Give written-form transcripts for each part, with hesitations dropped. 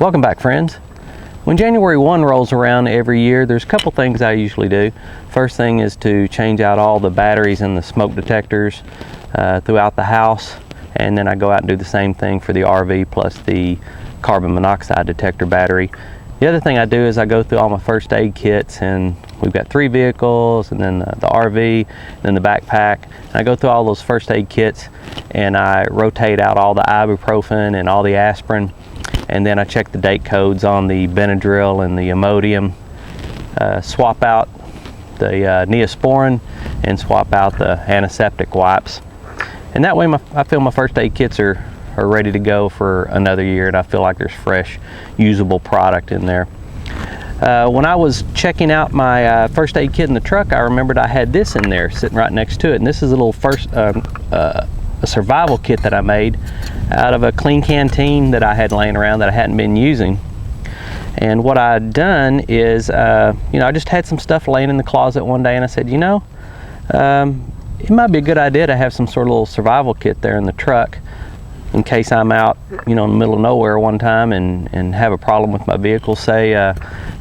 Welcome back, friends. When January 1 rolls around every year, there's a couple things I usually do. First thing is to change out all the batteries and the smoke detectors throughout the house, and then I go out and do the same thing for the RV plus the carbon monoxide detector battery. The other thing I do is I go through all my first aid kits, and we've got 3 vehicles, and then the RV, and then the backpack. And I go through all those first aid kits and I rotate out all the ibuprofen and all the aspirin, and then I check the date codes on the Benadryl and the Imodium, swap out the Neosporin, and swap out the antiseptic wipes. And that way I feel my first aid kits are ready to go for another year, and I feel like there's fresh, usable product in there. When I was checking out my first aid kit in the truck, I remembered I had this in there sitting right next to it, and this is a little a survival kit that I made out of a Klean Kanteen that I had laying around that I hadn't been using. And what I'd done is, I just had some stuff laying in the closet one day, and I said, it might be a good idea to have some sort of little survival kit there in the truck in case I'm out, in the middle of nowhere one time and have a problem with my vehicle. Say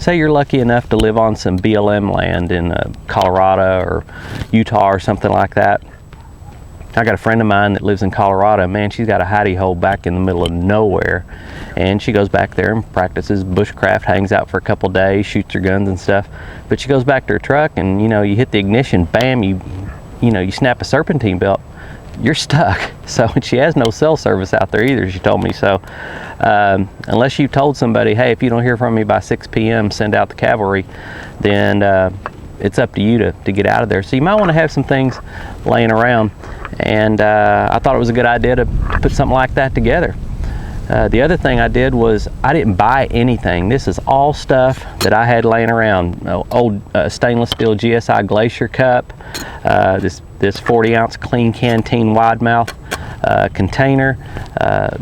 you're lucky enough to live on some BLM land in Colorado or Utah or something like that. I got a friend of mine that lives in Colorado. Man, she's got a hidey hole back in the middle of nowhere, and she goes back there and practices bushcraft, hangs out for a couple days, shoots her guns and stuff. But she goes back to her truck, and you hit the ignition, bam, you snap a serpentine belt, you're stuck. So, and she has no cell service out there either, she told me. So unless you told somebody, hey, if you don't hear from me by 6 p.m. send out the cavalry, then it's up to you to get out of there. So you might want to have some things laying around, and I thought it was a good idea to put something like that together. The other thing I did was I didn't buy anything. This is all stuff that I had laying around. Old stainless steel GSI Glacier cup, this 40-ounce Klean Kanteen wide mouth container.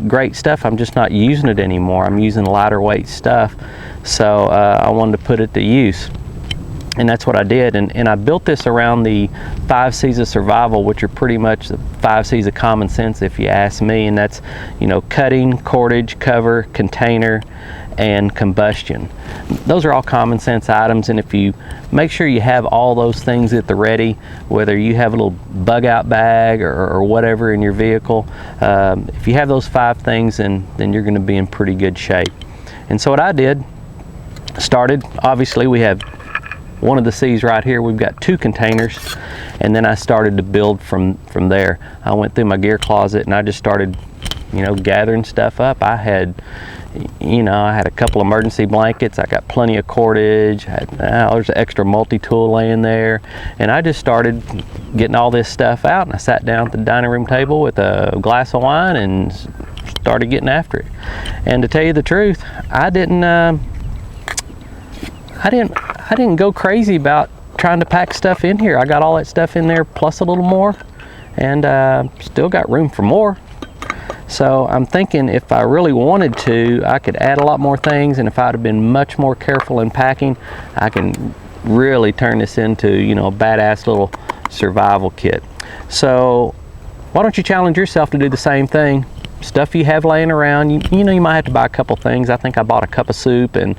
Great stuff. I'm just not using it anymore. I'm using lighter weight stuff. So I wanted to put it to use. And that's what I did, and I built this around the 5 C's of survival, which are pretty much the 5 C's of common sense if you ask me, and that's cutting, cordage, cover, container, and combustion. Those are all common sense items, and if you make sure you have all those things at the ready, whether you have a little bug out bag or whatever in your vehicle, if you have those 5 things, then you're going to be in pretty good shape. And so what I did, obviously we have one of the C's right here. We've got 2 containers, and then I started to build from there. I went through my gear closet and I just started gathering stuff up. I had a couple emergency blankets, I got plenty of cordage, there's an extra multi-tool laying there, and I just started getting all this stuff out, and I sat down at the dining room table with a glass of wine and started getting after it. And to tell you the truth, I didn't go crazy about trying to pack stuff in here. I got all that stuff in there plus a little more, and still got room for more. So I'm thinking if I really wanted to, I could add a lot more things, and if I'd have been much more careful in packing, I can really turn this into a badass little survival kit. So why don't you challenge yourself to do the same thing? Stuff you have laying around, you might have to buy a couple things. I think I bought a cup of soup and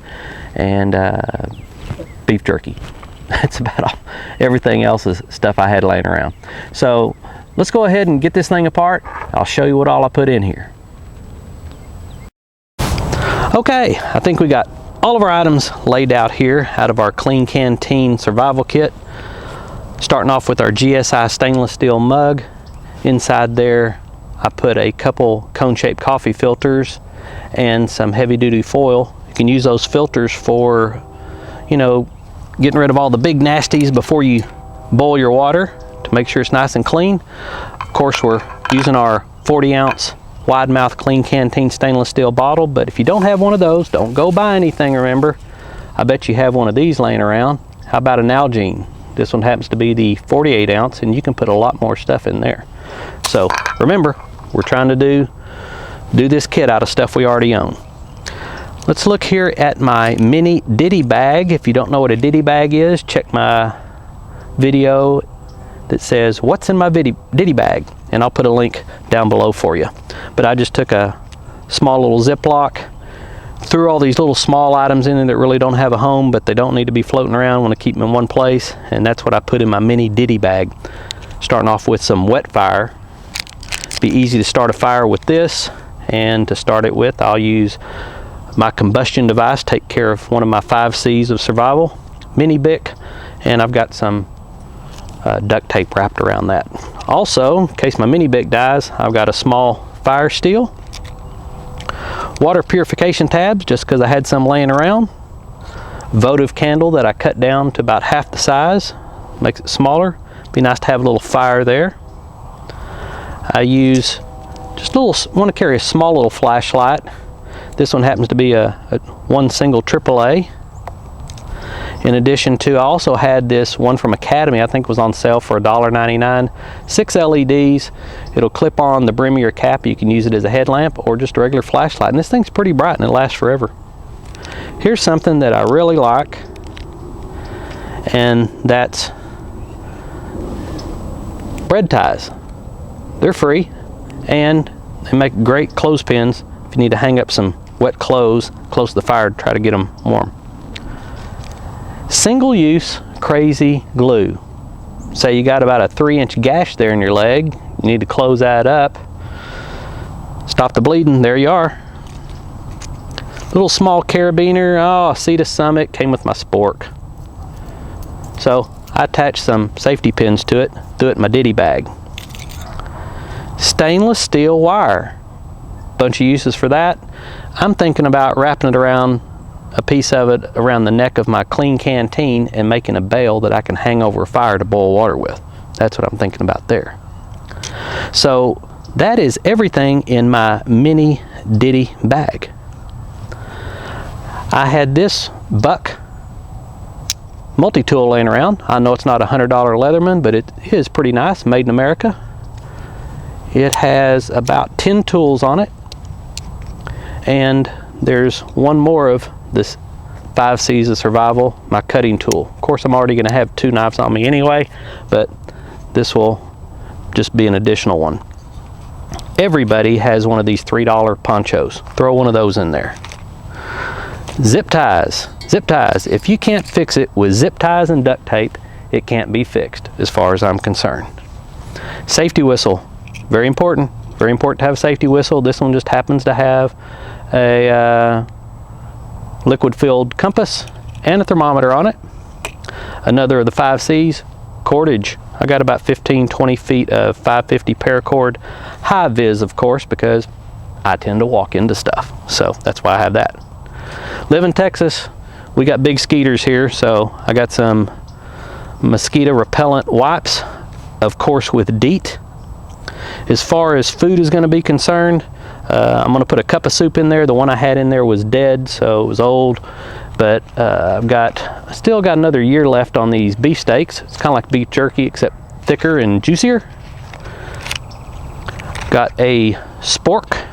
beef jerky. That's about all. Everything else is stuff I had laying around. So let's go ahead and get this thing apart. I'll show you what all I put in here. Okay, I think we got all of our items laid out here out of our Klean Kanteen survival kit. Starting off with our GSI Stainless Steel Mug. Inside there I put a couple cone-shaped coffee filters and some heavy-duty foil. You can use those filters for getting rid of all the big nasties before you boil your water to make sure it's nice and clean. Of course, we're using our 40-ounce wide mouth Klean Kanteen stainless steel bottle, but if you don't have one of those, don't go buy anything, remember. I bet you have one of these laying around. How about a Nalgene? This one happens to be the 48-ounce, and you can put a lot more stuff in there. So remember, we're trying to do this kit out of stuff we already own. Let's look here at my mini Ditty Bag. If you don't know what a Ditty Bag is, check my video that says what's in my Ditty Bag, and I'll put a link down below for you. But I just took a small little Ziploc, threw all these little small items in there that really don't have a home, but they don't need to be floating around. I want to keep them in one place, and that's what I put in my mini Ditty Bag. Starting off with some wet fire. Be easy to start a fire with this, and to start it with, I'll use my combustion device, take care of one of my 5 C's of survival, mini Bic, and I've got some duct tape wrapped around that. Also, in case my mini Bic dies, I've got a small fire steel, water purification tabs, just because I had some laying around, votive candle that I cut down to about half the size, makes it smaller. Be nice to have a little fire there. I use just a little, want to carry a small little flashlight. This one happens to be a one single AAA. In addition to, I also had this one from Academy, I think was on sale for $1.99. 6 LEDs. It'll clip on the brim of your cap. You can use it as a headlamp or just a regular flashlight. And this thing's pretty bright and it lasts forever. Here's something that I really like, and that's bread ties. They're free, and they make great clothespins if you need to hang up some wet clothes close to the fire to try to get them warm. Single use crazy glue. Say you got about a 3-inch gash there in your leg, you need to close that up, stop the bleeding, there you are. Little small carabiner, oh, see the summit, came with my spork. So I attached some safety pins to it, threw it in my Ditty Bag. Stainless steel wire, bunch of uses for that. I'm thinking about wrapping it around, a piece of it around the neck of my Klean Kanteen and making a bail that I can hang over a fire to boil water with. That's what I'm thinking about there. So that is everything in my mini Ditty Bag. I had this Buck multi-tool laying around. I know it's not a $100 Leatherman, but it is pretty nice, made in America. It has about 10 tools on it, and there's one more of this 5 C's of survival, my cutting tool. Of course, I'm already going to have 2 knives on me anyway, but this will just be an additional one. Everybody has one of these $3 ponchos. Throw one of those in there. Zip ties. Zip ties. If you can't fix it with zip ties and duct tape, it can't be fixed as far as I'm concerned. Safety whistle. Very important. Very important to have a safety whistle. This one just happens to have a liquid-filled compass and a thermometer on it. Another of the 5 C's, cordage. I got about 15-20 feet of 550 paracord, high vis of course, because I tend to walk into stuff, so that's why I have that. Live in Texas, we got big skeeters here, so I got some Mosquito repellent wipes, of course with DEET. As far as food is going to be concerned, I'm going to put a cup of soup in there. The one I had in there was dead, so it was old. But I still got another year left on these beef steaks. It's kind of like beef jerky, except thicker and juicier. Got a spork.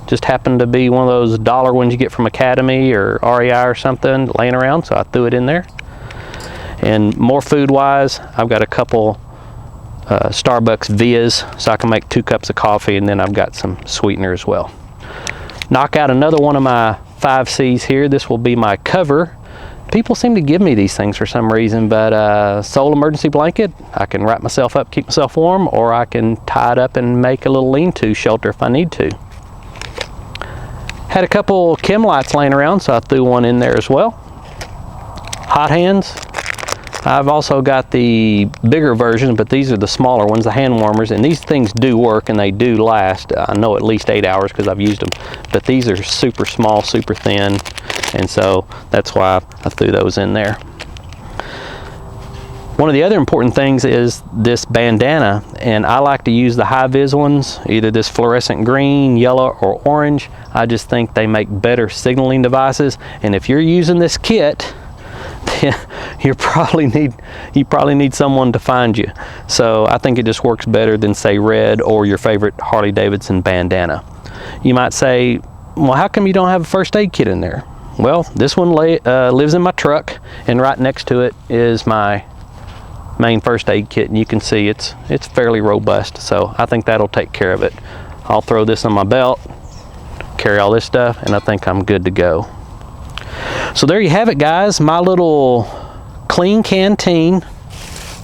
Just happened to be one of those dollar ones you get from Academy or REI or something laying around, so I threw it in there. And more food-wise, I've got a couple Starbucks Vias, so I can make 2 cups of coffee, and then I've got some sweetener as well. Knock out another one of my 5 C's here. This will be my cover. People seem to give me these things for some reason, but sole emergency blanket. I can wrap myself up, keep myself warm, or I can tie it up and make a little lean-to shelter if I need to. Had a couple chem lights laying around, so I threw one in there as well. Hot hands. I've also got the bigger version, but these are the smaller ones, the hand warmers, and these things do work and they do last. I know at least 8 hours because I've used them, but these are super small, super thin, and so that's why I threw those in there. One of the other important things is this bandana, and I like to use the high-vis ones, either this fluorescent green, yellow, or orange. I just think they make better signaling devices, and if you're using this kit, you probably need someone to find you. So I think it just works better than, say, red or your favorite Harley Davidson bandana. You might say, well, how come you don't have a first aid kit in there? Well, this one lives in my truck, and right next to it is my main first aid kit, and you can see it's fairly robust, so I think that'll take care of it. I'll throw this on my belt, carry all this stuff, and I think I'm good to go. So there you have it, guys. My little Klean Kanteen,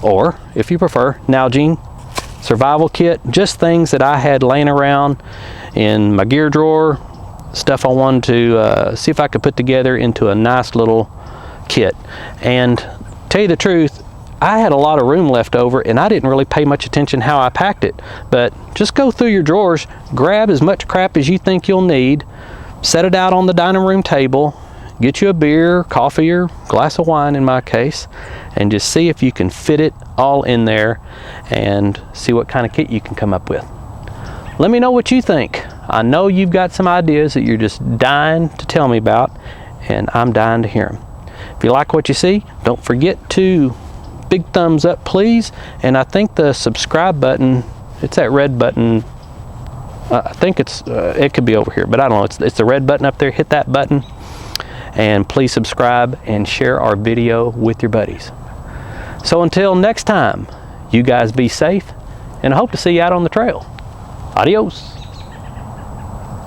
or if you prefer, Nalgene survival kit. Just things that I had laying around in my gear drawer, stuff I wanted to see if I could put together into a nice little kit. And tell you the truth, I had a lot of room left over and I didn't really pay much attention how I packed it. But just go through your drawers, grab as much crap as you think you'll need, set it out on the dining room table, get you a beer, coffee, or glass of wine in my case, and just see if you can fit it all in there and see what kind of kit you can come up with. Let me know what you think. I know you've got some ideas that you're just dying to tell me about, and I'm dying to hear them. If you like what you see, don't forget to big thumbs up, please. And I think the subscribe button, it's that red button. I think it could be over here, but I don't know. It's the red button up there. Hit that button, and please subscribe and share our video with your buddies. So until next time, you guys be safe, and I hope to see you out on the trail. Adios.